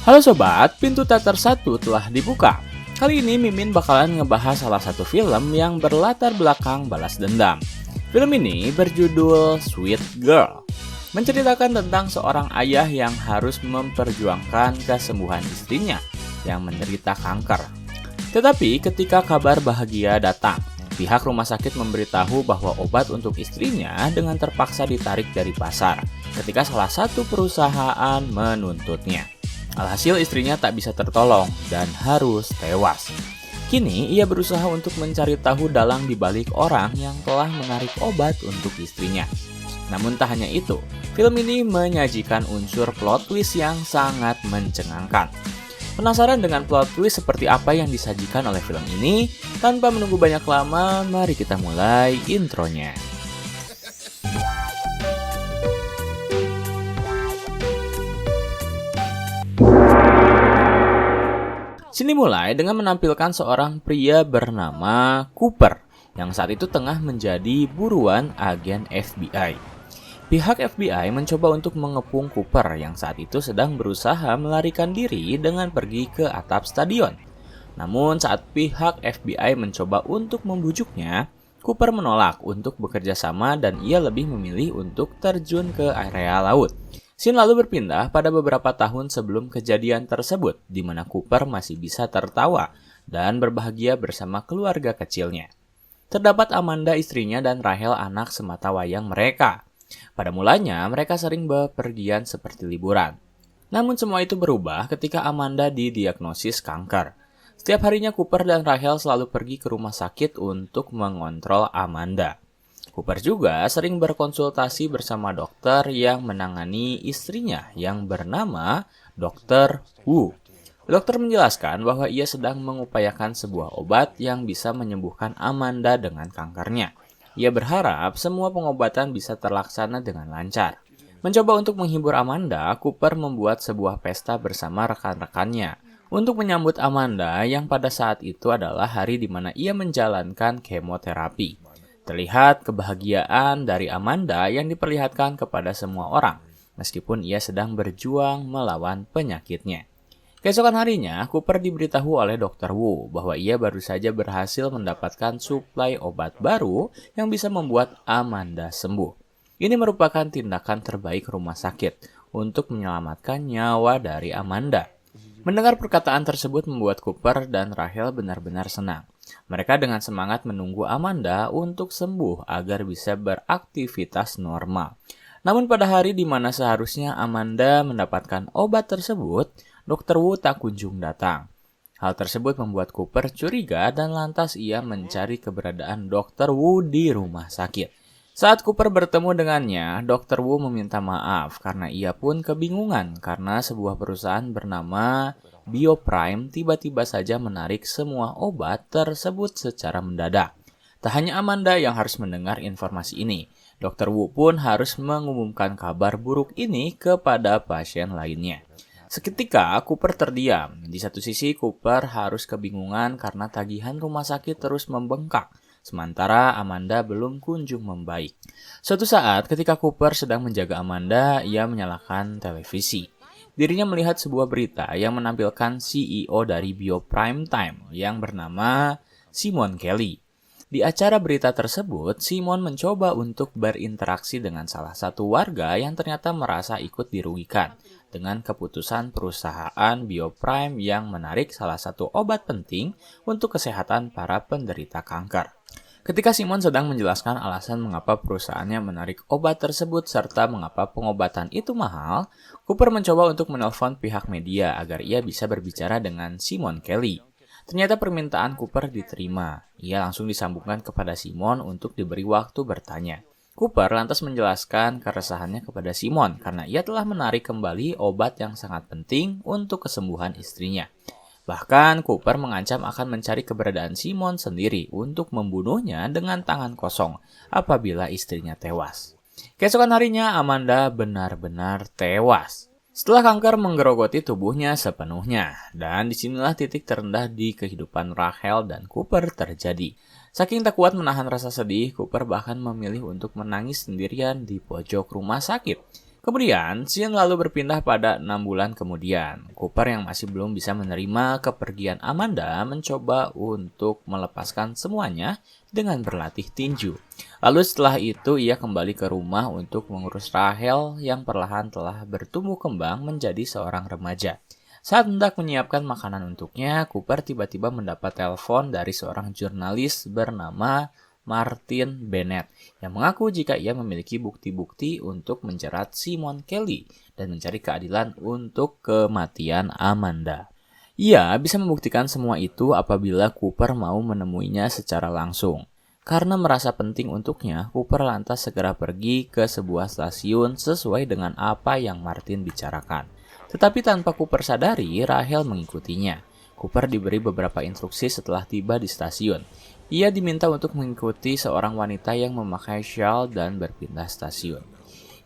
Halo sobat, pintu teater 1 telah dibuka. Kali ini Mimin bakalan ngebahas salah satu film yang berlatar belakang balas dendam. Film ini berjudul Sweet Girl, menceritakan tentang seorang ayah yang harus memperjuangkan kesembuhan istrinya yang menderita kanker. Tetapi ketika kabar bahagia datang, pihak rumah sakit memberitahu bahwa obat untuk istrinya dengan terpaksa ditarik dari pasar ketika salah satu perusahaan menuntutnya. Alhasil istrinya tak bisa tertolong dan harus tewas. Kini ia berusaha untuk mencari tahu dalang di balik orang yang telah menarik obat untuk istrinya. Namun tak hanya itu, film ini menyajikan unsur plot twist yang sangat mencengangkan. Penasaran dengan plot twist seperti apa yang disajikan oleh film ini? Tanpa menunggu banyak lama, mari kita mulai intronya. Sini mulai dengan menampilkan seorang pria bernama Cooper yang saat itu tengah menjadi buruan agen FBI. Pihak FBI mencoba untuk mengepung Cooper yang saat itu sedang berusaha melarikan diri dengan pergi ke atap stadion. Namun saat pihak FBI mencoba untuk membujuknya, Cooper menolak untuk bekerja sama dan ia lebih memilih untuk terjun ke area laut. Scene lalu berpindah pada beberapa tahun sebelum kejadian tersebut, di mana Cooper masih bisa tertawa dan berbahagia bersama keluarga kecilnya. Terdapat Amanda istrinya dan Rachel anak sematawayang mereka. Pada mulanya, mereka sering bepergian seperti liburan. Namun semua itu berubah ketika Amanda didiagnosis kanker. Setiap harinya Cooper dan Rachel selalu pergi ke rumah sakit untuk mengontrol Amanda. Cooper juga sering berkonsultasi bersama dokter yang menangani istrinya yang bernama Dr. Wu. Dokter menjelaskan bahwa ia sedang mengupayakan sebuah obat yang bisa menyembuhkan Amanda dengan kankernya. Ia berharap semua pengobatan bisa terlaksana dengan lancar. Mencoba untuk menghibur Amanda, Cooper membuat sebuah pesta bersama rekan-rekannya untuk menyambut Amanda yang pada saat itu adalah hari di mana ia menjalankan kemoterapi. Terlihat kebahagiaan dari Amanda yang diperlihatkan kepada semua orang, meskipun ia sedang berjuang melawan penyakitnya. Keesokan harinya, Cooper diberitahu oleh Dr. Wu bahwa ia baru saja berhasil mendapatkan suplai obat baru yang bisa membuat Amanda sembuh. Ini merupakan tindakan terbaik rumah sakit untuk menyelamatkan nyawa dari Amanda. Mendengar perkataan tersebut membuat Cooper dan Rachel benar-benar senang. Mereka dengan semangat menunggu Amanda untuk sembuh agar bisa beraktivitas normal. Namun pada hari di mana seharusnya Amanda mendapatkan obat tersebut, Dr. Wu tak kunjung datang. Hal tersebut membuat Cooper curiga dan lantas ia mencari keberadaan Dr. Wu di rumah sakit. Saat Cooper bertemu dengannya, Dr. Wu meminta maaf karena ia pun kebingungan karena sebuah perusahaan bernama Bioprime tiba-tiba saja menarik semua obat tersebut secara mendadak. Tak hanya Amanda yang harus mendengar informasi ini, Dr. Wu pun harus mengumumkan kabar buruk ini kepada pasien lainnya. Seketika Cooper terdiam. Di satu sisi Cooper harus kebingungan karena tagihan rumah sakit terus membengkak. Sementara Amanda belum kunjung membaik. Suatu saat ketika Cooper sedang menjaga Amanda, ia menyalakan televisi. Dirinya melihat sebuah berita yang menampilkan CEO dari Bioprime Time yang bernama Simon Kelly. Di acara berita tersebut, Simon mencoba untuk berinteraksi dengan salah satu warga yang ternyata merasa ikut dirugikan dengan keputusan perusahaan Bioprime yang menarik salah satu obat penting untuk kesehatan para penderita kanker. Ketika Simon sedang menjelaskan alasan mengapa perusahaannya menarik obat tersebut serta mengapa pengobatan itu mahal, Cooper mencoba untuk menelpon pihak media agar ia bisa berbicara dengan Simon Kelly. Ternyata permintaan Cooper diterima. Ia langsung disambungkan kepada Simon untuk diberi waktu bertanya. Cooper lantas menjelaskan keresahannya kepada Simon karena ia telah menarik kembali obat yang sangat penting untuk kesembuhan istrinya. Bahkan Cooper mengancam akan mencari keberadaan Simon sendiri untuk membunuhnya dengan tangan kosong apabila istrinya tewas. Keesokan harinya Amanda benar-benar tewas setelah kanker menggerogoti tubuhnya sepenuhnya, dan disinilah titik terendah di kehidupan Rachel dan Cooper terjadi. Saking tak kuat menahan rasa sedih, Cooper bahkan memilih untuk menangis sendirian di pojok rumah sakit. Kemudian, scene lalu berpindah pada 6 bulan kemudian. Cooper yang masih belum bisa menerima kepergian Amanda mencoba untuk melepaskan semuanya dengan berlatih tinju. Lalu setelah itu ia kembali ke rumah untuk mengurus Rachel yang perlahan telah bertumbuh kembang menjadi seorang remaja. Saat hendak menyiapkan makanan untuknya, Cooper tiba-tiba mendapat telepon dari seorang jurnalis bernama Martin Bennett yang mengaku jika ia memiliki bukti-bukti untuk menjerat Simon Kelly dan mencari keadilan untuk kematian Amanda. Ia bisa membuktikan semua itu apabila Cooper mau menemuinya secara langsung. Karena merasa penting untuknya, Cooper lantas segera pergi ke sebuah stasiun sesuai dengan apa yang Martin bicarakan. Tetapi tanpa Cooper sadari, Rachel mengikutinya. Cooper diberi beberapa instruksi setelah tiba di stasiun. Ia diminta untuk mengikuti seorang wanita yang memakai shawl dan berpindah stasiun.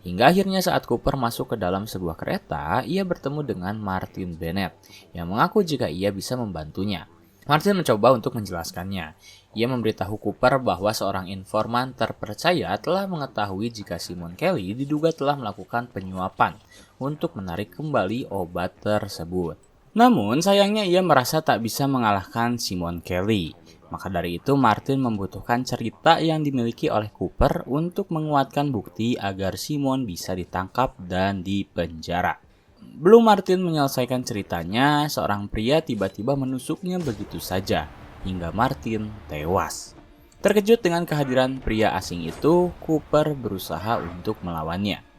Hingga akhirnya saat Cooper masuk ke dalam sebuah kereta, ia bertemu dengan Martin Bennett yang mengaku jika ia bisa membantunya. Martin mencoba untuk menjelaskannya. Ia memberitahu Cooper bahwa seorang informan terpercaya telah mengetahui jika Simon Kelly diduga telah melakukan penyuapan untuk menarik kembali obat tersebut. Namun sayangnya ia merasa tak bisa mengalahkan Simon Kelly. Maka dari itu Martin membutuhkan cerita yang dimiliki oleh Cooper untuk menguatkan bukti agar Simon bisa ditangkap dan dipenjara. Belum Martin menyelesaikan ceritanya, seorang pria tiba-tiba menusuknya begitu saja, hingga Martin tewas. Terkejut dengan kehadiran pria asing itu, Cooper berusaha untuk melawannya.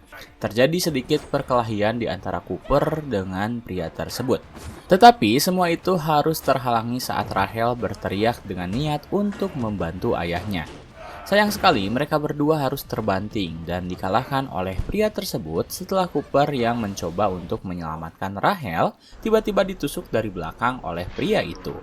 Terjadi sedikit perkelahian di antara Cooper dengan pria tersebut. Tetapi semua itu harus terhalangi saat Rachel berteriak dengan niat untuk membantu ayahnya. Sayang sekali mereka berdua harus terbanting dan dikalahkan oleh pria tersebut setelah Cooper yang mencoba untuk menyelamatkan Rachel tiba-tiba ditusuk dari belakang oleh pria itu.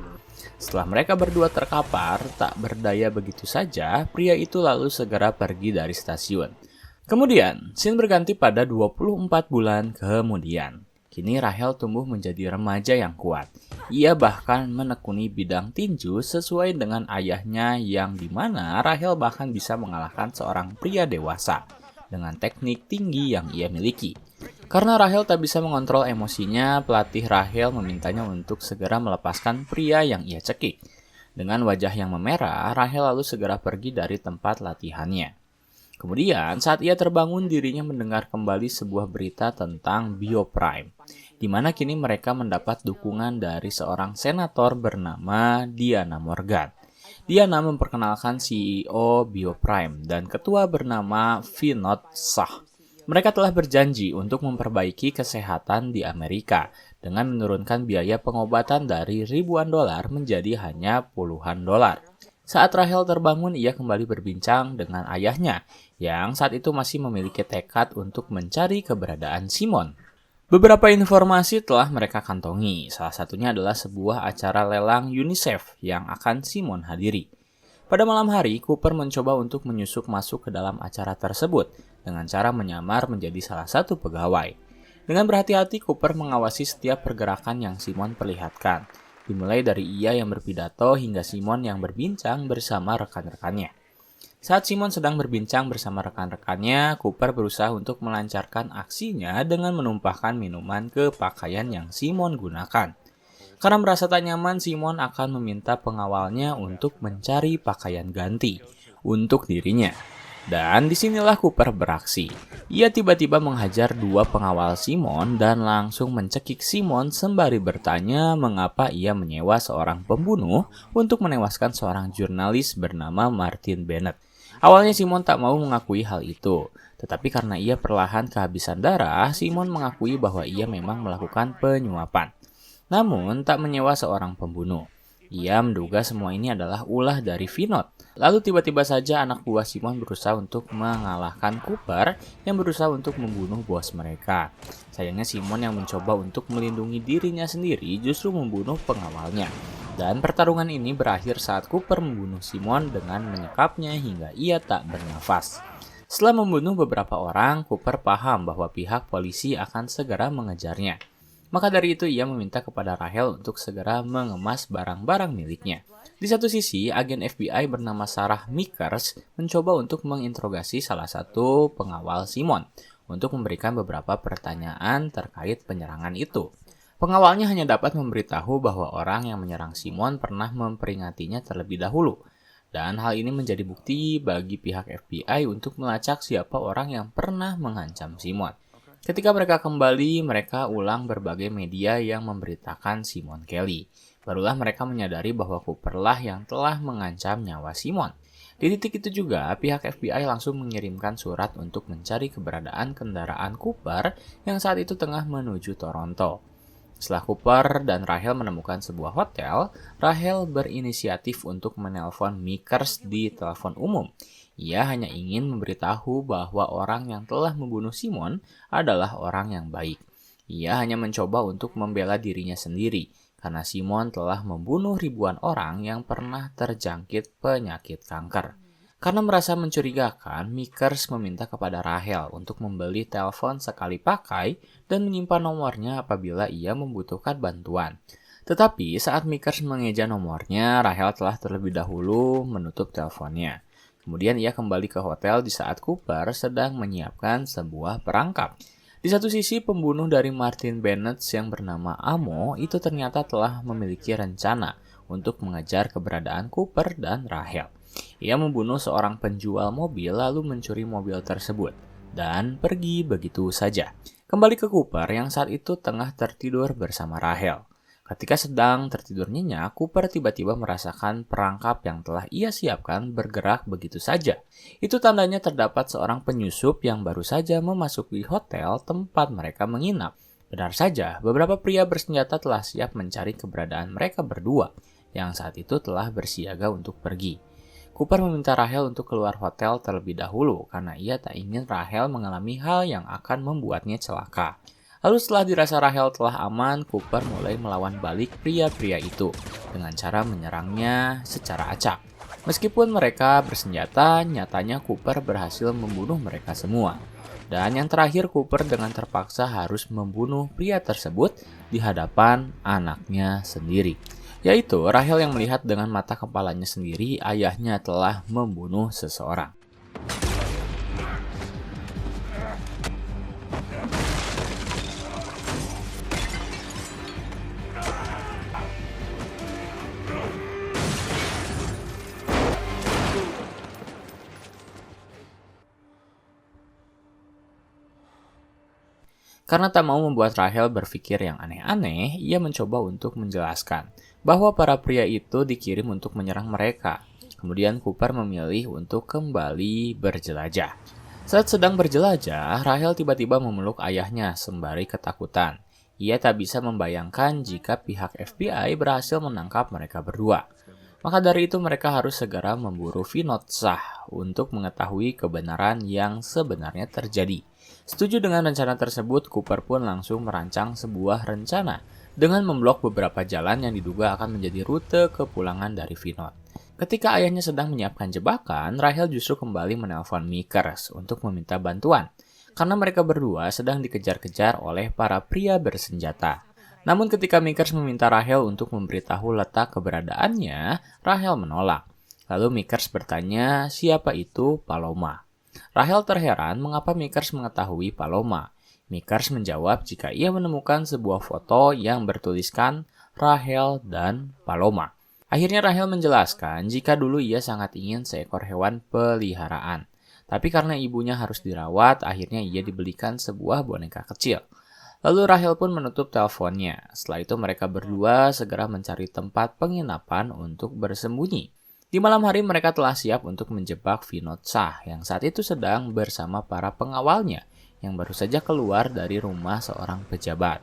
Setelah mereka berdua terkapar, tak berdaya begitu saja, pria itu lalu segera pergi dari stasiun. Kemudian, scene berganti pada 24 bulan kemudian. Kini Rachel tumbuh menjadi remaja yang kuat. Ia bahkan menekuni bidang tinju sesuai dengan ayahnya yang dimana Rachel bahkan bisa mengalahkan seorang pria dewasa dengan teknik tinggi yang ia miliki. Karena Rachel tak bisa mengontrol emosinya, pelatih Rachel memintanya untuk segera melepaskan pria yang ia cekik. Dengan wajah yang memerah, Rachel lalu segera pergi dari tempat latihannya. Kemudian, saat ia terbangun, dirinya mendengar kembali sebuah berita tentang Bioprime, di mana kini mereka mendapat dukungan dari seorang senator bernama Diana Morgan. Diana memperkenalkan CEO Bioprime dan ketua bernama Vinod Shah. Mereka telah berjanji untuk memperbaiki kesehatan di Amerika dengan menurunkan biaya pengobatan dari ribuan dolar menjadi hanya puluhan dolar. Saat Rachel terbangun, ia kembali berbincang dengan ayahnya yang saat itu masih memiliki tekad untuk mencari keberadaan Simon. Beberapa informasi telah mereka kantongi, salah satunya adalah sebuah acara lelang UNICEF yang akan Simon hadiri. Pada malam hari, Cooper mencoba untuk menyusup masuk ke dalam acara tersebut dengan cara menyamar menjadi salah satu pegawai. Dengan berhati-hati, Cooper mengawasi setiap pergerakan yang Simon perlihatkan, dimulai dari ia yang berpidato hingga Simon yang berbincang bersama rekan-rekannya. Saat Simon sedang berbincang bersama rekan-rekannya, Cooper berusaha untuk melancarkan aksinya dengan menumpahkan minuman ke pakaian yang Simon gunakan. Karena merasa tak nyaman, Simon akan meminta pengawalnya untuk mencari pakaian ganti untuk dirinya. Dan disinilah Cooper beraksi. Ia tiba-tiba menghajar dua pengawal Simon dan langsung mencekik Simon sembari bertanya mengapa ia menyewa seorang pembunuh untuk menewaskan seorang jurnalis bernama Martin Bennett. Awalnya Simon tak mau mengakui hal itu, tetapi karena ia perlahan kehabisan darah, Simon mengakui bahwa ia memang melakukan penyuapan. Namun tak menyewa seorang pembunuh. Ia menduga semua ini adalah ulah dari Vinod. Lalu tiba-tiba saja anak buah Simon berusaha untuk mengalahkan Cooper yang berusaha untuk membunuh bos mereka. Sayangnya Simon yang mencoba untuk melindungi dirinya sendiri justru membunuh pengawalnya. Dan pertarungan ini berakhir saat Cooper membunuh Simon dengan menyekapnya hingga ia tak bernafas. Setelah membunuh beberapa orang, Cooper paham bahwa pihak polisi akan segera mengejarnya. Maka dari itu ia meminta kepada Rachel untuk segera mengemas barang-barang miliknya. Di satu sisi, agen FBI bernama Sarah Mickers mencoba untuk menginterogasi salah satu pengawal Simon untuk memberikan beberapa pertanyaan terkait penyerangan itu. Pengawalnya hanya dapat memberitahu bahwa orang yang menyerang Simon pernah memperingatinya terlebih dahulu. Dan hal ini menjadi bukti bagi pihak FBI untuk melacak siapa orang yang pernah mengancam Simon. Ketika mereka kembali, mereka ulang berbagai media yang memberitakan Simon Kelly. Barulah mereka menyadari bahwa Cooper lah yang telah mengancam nyawa Simon. Di titik itu juga, pihak FBI langsung mengirimkan surat untuk mencari keberadaan kendaraan Cooper yang saat itu tengah menuju Toronto. Setelah Cooper dan Rahel menemukan sebuah hotel, Rahel berinisiatif untuk menelpon Mikkers di telepon umum. Ia hanya ingin memberitahu bahwa orang yang telah membunuh Simon adalah orang yang baik. Ia hanya mencoba untuk membela dirinya sendiri, karena Simon telah membunuh ribuan orang yang pernah terjangkit penyakit kanker. Karena merasa mencurigakan, Mikkers meminta kepada Rahel untuk membeli telepon sekali pakai dan menyimpan nomornya apabila ia membutuhkan bantuan. Tetapi saat Mikkers mengeja nomornya, Rahel telah terlebih dahulu menutup teleponnya. Kemudian ia kembali ke hotel di saat Cooper sedang menyiapkan sebuah perangkap. Di satu sisi, pembunuh dari Martin Bennett yang bernama Amo itu ternyata telah memiliki rencana untuk mengejar keberadaan Cooper dan Rahel. Ia membunuh seorang penjual mobil lalu mencuri mobil tersebut dan pergi begitu saja. Kembali ke Cooper yang saat itu tengah tertidur bersama Rahel. Ketika sedang tertidur nyenyak, Cooper tiba-tiba merasakan perangkap yang telah ia siapkan bergerak begitu saja. Itu tandanya terdapat seorang penyusup yang baru saja memasuki hotel tempat mereka menginap. Benar saja, beberapa pria bersenjata telah siap mencari keberadaan mereka berdua, yang saat itu telah bersiaga untuk pergi. Cooper meminta Rahel untuk keluar hotel terlebih dahulu karena ia tak ingin Rahel mengalami hal yang akan membuatnya celaka. Lalu setelah dirasa Rahel telah aman, Cooper mulai melawan balik pria-pria itu dengan cara menyerangnya secara acak. Meskipun mereka bersenjata, nyatanya Cooper berhasil membunuh mereka semua. Dan yang terakhir, Cooper dengan terpaksa harus membunuh pria tersebut di hadapan anaknya sendiri. Yaitu Rahel yang melihat dengan mata kepalanya sendiri ayahnya telah membunuh seseorang. Karena tak mau membuat Rahel berpikir yang aneh-aneh, ia mencoba untuk menjelaskan bahwa para pria itu dikirim untuk menyerang mereka. Kemudian Cooper memilih untuk kembali berjelajah. Saat sedang berjelajah, Rahel tiba-tiba memeluk ayahnya sembari ketakutan. Ia tak bisa membayangkan jika pihak FBI berhasil menangkap mereka berdua. Maka dari itu mereka harus segera memburu Vinod Shah untuk mengetahui kebenaran yang sebenarnya terjadi. Setuju dengan rencana tersebut, Cooper pun langsung merancang sebuah rencana dengan memblok beberapa jalan yang diduga akan menjadi rute kepulangan dari Vinod. Ketika ayahnya sedang menyiapkan jebakan, Rahel justru kembali menelpon Mikkers untuk meminta bantuan, karena mereka berdua sedang dikejar-kejar oleh para pria bersenjata. Namun ketika Mikkers meminta Rahel untuk memberitahu letak keberadaannya, Rahel menolak. Lalu Mikkers bertanya siapa itu Paloma. Rahel terheran mengapa Mikkers mengetahui Paloma. Mikkers menjawab jika ia menemukan sebuah foto yang bertuliskan Rahel dan Paloma. Akhirnya Rahel menjelaskan jika dulu ia sangat ingin seekor hewan peliharaan. Tapi karena ibunya harus dirawat, akhirnya ia dibelikan sebuah boneka kecil. Lalu Rahel pun menutup teleponnya. Setelah itu mereka berdua segera mencari tempat penginapan untuk bersembunyi. Di malam hari mereka telah siap untuk menjebak Vinod Shah yang saat itu sedang bersama para pengawalnya yang baru saja keluar dari rumah seorang pejabat.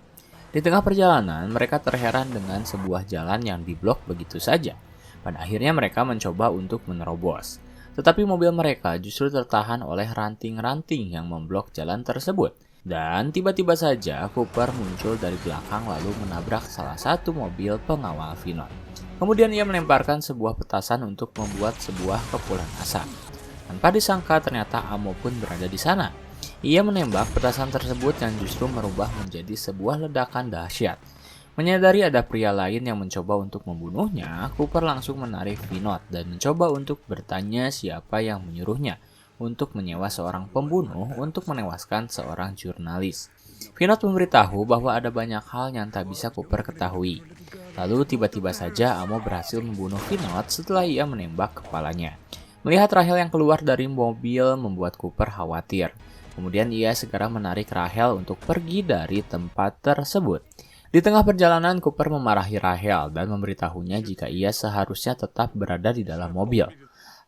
Di tengah perjalanan mereka terheran dengan sebuah jalan yang diblok begitu saja. Pada akhirnya mereka mencoba untuk menerobos. Tetapi mobil mereka justru tertahan oleh ranting-ranting yang memblok jalan tersebut. Dan tiba-tiba saja Cooper muncul dari belakang lalu menabrak salah satu mobil pengawal Vinod. Kemudian ia melemparkan sebuah petasan untuk membuat sebuah kepulan asap. Tanpa disangka ternyata Amo pun berada di sana. Ia menembak petasan tersebut yang justru merubah menjadi sebuah ledakan dahsyat. Menyadari ada pria lain yang mencoba untuk membunuhnya, Cooper langsung menarik Vinod dan mencoba untuk bertanya siapa yang menyuruhnya untuk menyewa seorang pembunuh untuk menewaskan seorang jurnalis. Vinod memberitahu bahwa ada banyak hal yang tak bisa Cooper ketahui. Lalu tiba-tiba saja Amo berhasil membunuh Vinod setelah ia menembak kepalanya. Melihat Rahel yang keluar dari mobil membuat Cooper khawatir. Kemudian ia segera menarik Rahel untuk pergi dari tempat tersebut. Di tengah perjalanan, Cooper memarahi Rahel dan memberitahunya jika ia seharusnya tetap berada di dalam mobil.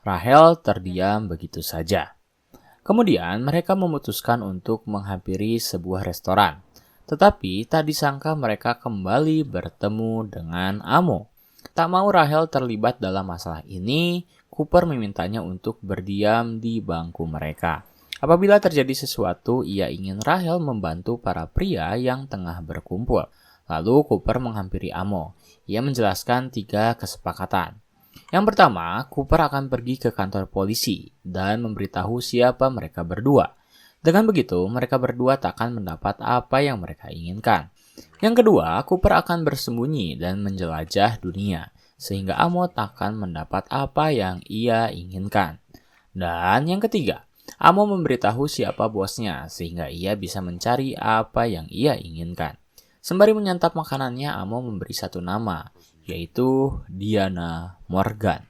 Rahel terdiam begitu saja. Kemudian mereka memutuskan untuk menghampiri sebuah restoran. Tetapi tak disangka mereka kembali bertemu dengan Amo. Tak mau Rahel terlibat dalam masalah ini, Cooper memintanya untuk berdiam di bangku mereka. Apabila terjadi sesuatu, ia ingin Rahel membantu para pria yang tengah berkumpul. Lalu Cooper menghampiri Amo. Ia menjelaskan 3 kesepakatan. Yang pertama, Cooper akan pergi ke kantor polisi dan memberitahu siapa mereka berdua. Dengan begitu, mereka berdua tak akan mendapat apa yang mereka inginkan. Yang kedua, Cooper akan bersembunyi dan menjelajah dunia, sehingga Amo tak akan mendapat apa yang ia inginkan. Dan yang ketiga, Amo memberitahu siapa bosnya, sehingga ia bisa mencari apa yang ia inginkan. Sembari menyantap makanannya, Amo memberi satu nama, yaitu Diana Morgan.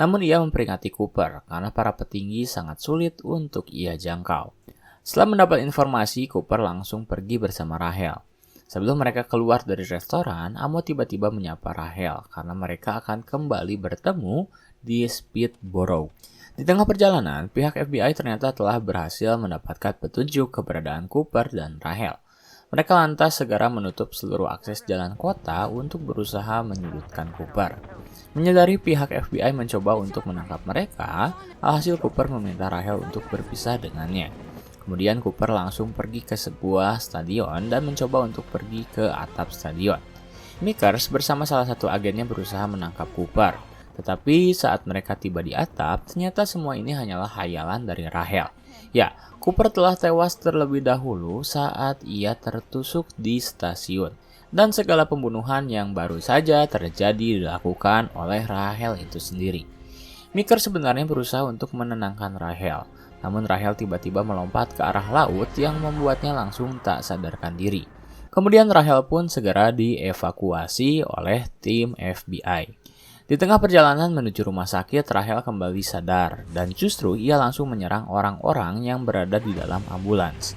Namun ia memperingati Cooper karena para petinggi sangat sulit untuk ia jangkau. Setelah mendapat informasi, Cooper langsung pergi bersama Rahel. Sebelum mereka keluar dari restoran, Amo tiba-tiba menyapa Rahel karena mereka akan kembali bertemu di Speedboro. Di tengah perjalanan, pihak FBI ternyata telah berhasil mendapatkan petunjuk keberadaan Cooper dan Rahel. Mereka lantas segera menutup seluruh akses jalan kota untuk berusaha menyudutkan Cooper. Menyadari pihak FBI mencoba untuk menangkap mereka, alhasil Cooper meminta Rahel untuk berpisah dengannya. Kemudian Cooper langsung pergi ke sebuah stadion dan mencoba untuk pergi ke atap stadion. Mikkers bersama salah satu agennya berusaha menangkap Cooper. Tetapi saat mereka tiba di atap, ternyata semua ini hanyalah hayalan dari Rahel. Ya, Cooper telah tewas terlebih dahulu saat ia tertusuk di stasiun. Dan segala pembunuhan yang baru saja terjadi dilakukan oleh Rahel itu sendiri. Mikkers sebenarnya berusaha untuk menenangkan Rahel. Namun Rahel tiba-tiba melompat ke arah laut yang membuatnya langsung tak sadarkan diri. Kemudian Rahel pun segera dievakuasi oleh tim FBI. Di tengah perjalanan menuju rumah sakit, Rahel kembali sadar dan justru ia langsung menyerang orang-orang yang berada di dalam ambulans.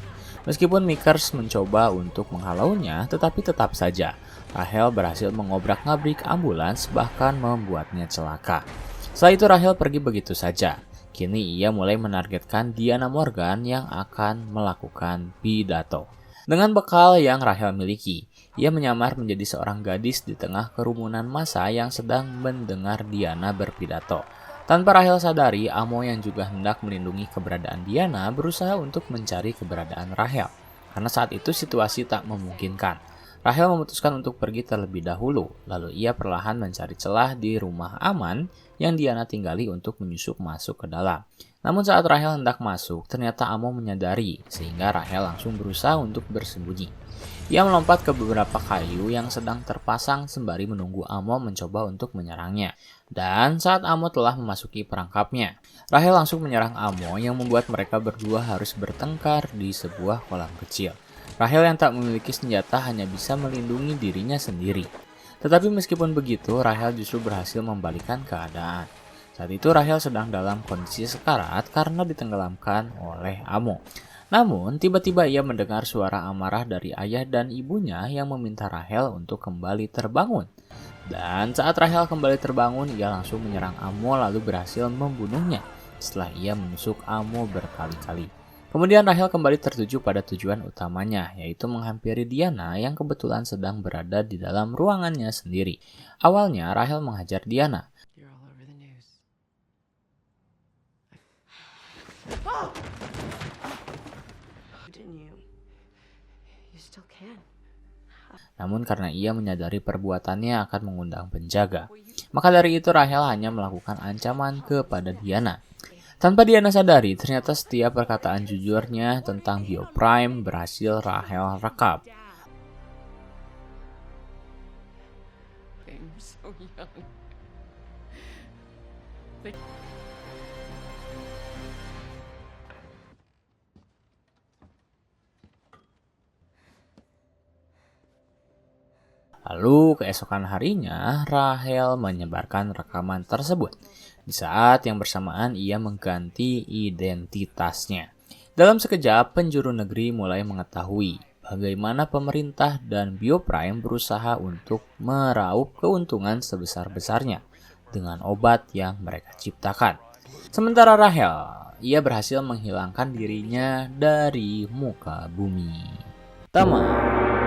Meskipun Mikkers mencoba untuk menghalaunya, tetapi tetap saja Rahel berhasil mengobrak-ngabrik ambulans bahkan membuatnya celaka. Setelah itu Rahel pergi begitu saja. Kini ia mulai menargetkan Diana Morgan yang akan melakukan pidato. Dengan bekal yang Rahel miliki, ia menyamar menjadi seorang gadis di tengah kerumunan massa yang sedang mendengar Diana berpidato. Tanpa Rahel sadari, Amo yang juga hendak melindungi keberadaan Diana berusaha untuk mencari keberadaan Rahel. Karena saat itu situasi tak memungkinkan. Rahel memutuskan untuk pergi terlebih dahulu, lalu ia perlahan mencari celah di rumah aman yang Diana tinggali untuk menyusup masuk ke dalam. Namun saat Rahel hendak masuk, ternyata Amo menyadari, sehingga Rahel langsung berusaha untuk bersembunyi. Ia melompat ke beberapa kayu yang sedang terpasang sembari menunggu Amo mencoba untuk menyerangnya. Dan saat Amo telah memasuki perangkapnya, Rahel langsung menyerang Amo yang membuat mereka berdua harus bertengkar di sebuah kolam kecil. Rahel yang tak memiliki senjata hanya bisa melindungi dirinya sendiri. Tetapi meskipun begitu, Rahel justru berhasil membalikkan keadaan. Saat itu Rahel sedang dalam kondisi sekarat karena ditenggelamkan oleh Amo. Namun, tiba-tiba ia mendengar suara amarah dari ayah dan ibunya yang meminta Rahel untuk kembali terbangun. Dan saat Rahel kembali terbangun, ia langsung menyerang Amo lalu berhasil membunuhnya setelah ia menusuk Amo berkali-kali. Kemudian Rahel kembali tertuju pada tujuan utamanya, yaitu menghampiri Diana yang kebetulan sedang berada di dalam ruangannya sendiri. Awalnya Rahel menghajar Diana. Namun karena ia menyadari perbuatannya akan mengundang penjaga, maka dari itu Rahel hanya melakukan ancaman kepada Diana. Tanpa Diana sadari, ternyata setiap perkataan jujurnya tentang Bioprime berhasil Rahel rekam. Lalu keesokan harinya, Rahel menyebarkan rekaman tersebut. Di saat yang bersamaan ia mengganti identitasnya. Dalam sekejap, penjuru negeri mulai mengetahui bagaimana pemerintah dan Bioprime berusaha untuk meraup keuntungan sebesar-besarnya dengan obat yang mereka ciptakan. Sementara Rahel, ia berhasil menghilangkan dirinya dari muka bumi. Tamat.